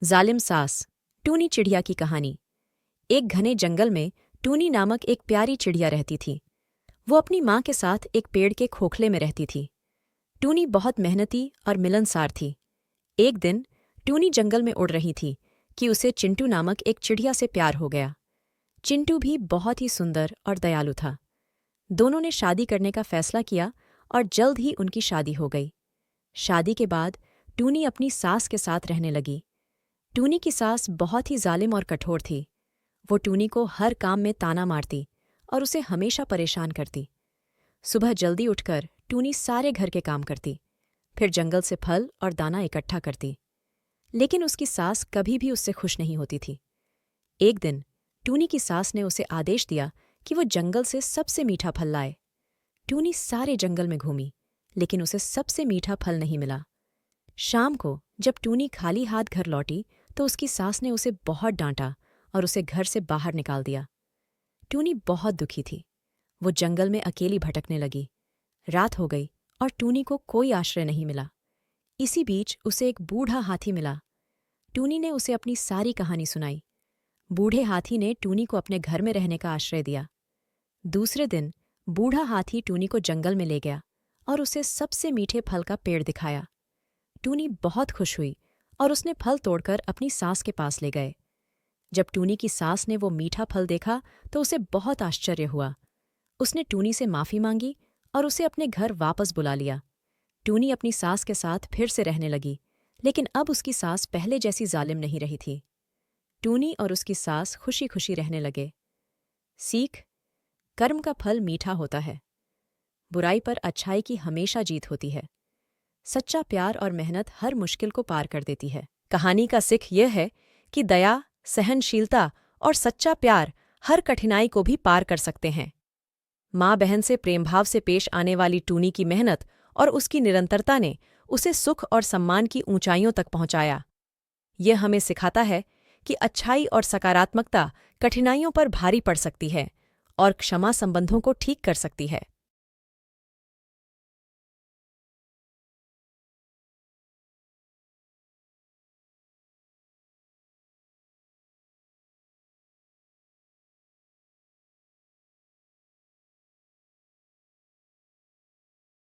जालिम सास। टूनी चिड़िया की कहानी। एक घने जंगल में टूनी नामक एक प्यारी चिड़िया रहती थी। वो अपनी माँ के साथ एक पेड़ के खोखले में रहती थी। टूनी बहुत मेहनती और मिलनसार थी। एक दिन टूनी जंगल में उड़ रही थी कि उसे चिंटू नामक एक चिड़िया से प्यार हो गया। चिंटू भी बहुत ही सुंदर और दयालु था। दोनों ने शादी करने का फैसला किया और जल्द ही उनकी शादी हो गई। शादी के बाद टूनी अपनी सास के साथ रहने लगी। टूनी की सास बहुत ही जालिम और कठोर थी। वो टूनी को हर काम में ताना मारती और उसे हमेशा परेशान करती। सुबह जल्दी उठकर टूनी सारे घर के काम करती, फिर जंगल से फल और दाना इकट्ठा करती। लेकिन उसकी सास कभी भी उससे खुश नहीं होती थी। एक दिन टूनी की सास ने उसे आदेश दिया कि वो जंगल से सबसे मीठा फल लाए। टूनी सारे जंगल में घूमी, लेकिन उसे सबसे मीठा फल नहीं मिला। शाम को जब टूनी खाली हाथ घर लौटी तो उसकी सास ने उसे बहुत डांटा और उसे घर से बाहर निकाल दिया। टूनी बहुत दुखी थी। वो जंगल में अकेली भटकने लगी। रात हो गई और टूनी को कोई आश्रय नहीं मिला। इसी बीच उसे एक बूढ़ा हाथी मिला। टूनी ने उसे अपनी सारी कहानी सुनाई। बूढ़े हाथी ने टूनी को अपने घर में रहने का आश्रय दिया। दूसरे दिन बूढ़ा हाथी टूनी को जंगल में ले गया और उसे सबसे मीठे फल का पेड़ दिखाया। टूनी बहुत खुश हुई और उसने फल तोड़कर अपनी सास के पास ले गए। जब टूनी की सास ने वो मीठा फल देखा तो उसे बहुत आश्चर्य हुआ। उसने टूनी से माफ़ी मांगी और उसे अपने घर वापस बुला लिया। टूनी अपनी सास के साथ फिर से रहने लगी, लेकिन अब उसकी सास पहले जैसी जालिम नहीं रही थी। टूनी और उसकी सास खुशी खुशी रहने लगे। सीख: कर्म का फल मीठा होता है। बुराई पर अच्छाई की हमेशा जीत होती है। सच्चा प्यार और मेहनत हर मुश्किल को पार कर देती है। कहानी का सीख यह है कि दया, सहनशीलता और सच्चा प्यार हर कठिनाई को भी पार कर सकते हैं। माँ बहन से प्रेमभाव से पेश आने वाली टूनी की मेहनत और उसकी निरंतरता ने उसे सुख और सम्मान की ऊंचाइयों तक पहुंचाया। यह हमें सिखाता है कि अच्छाई और सकारात्मकता कठिनाइयों पर भारी पड़ सकती है और क्षमा संबंधों को ठीक कर सकती है।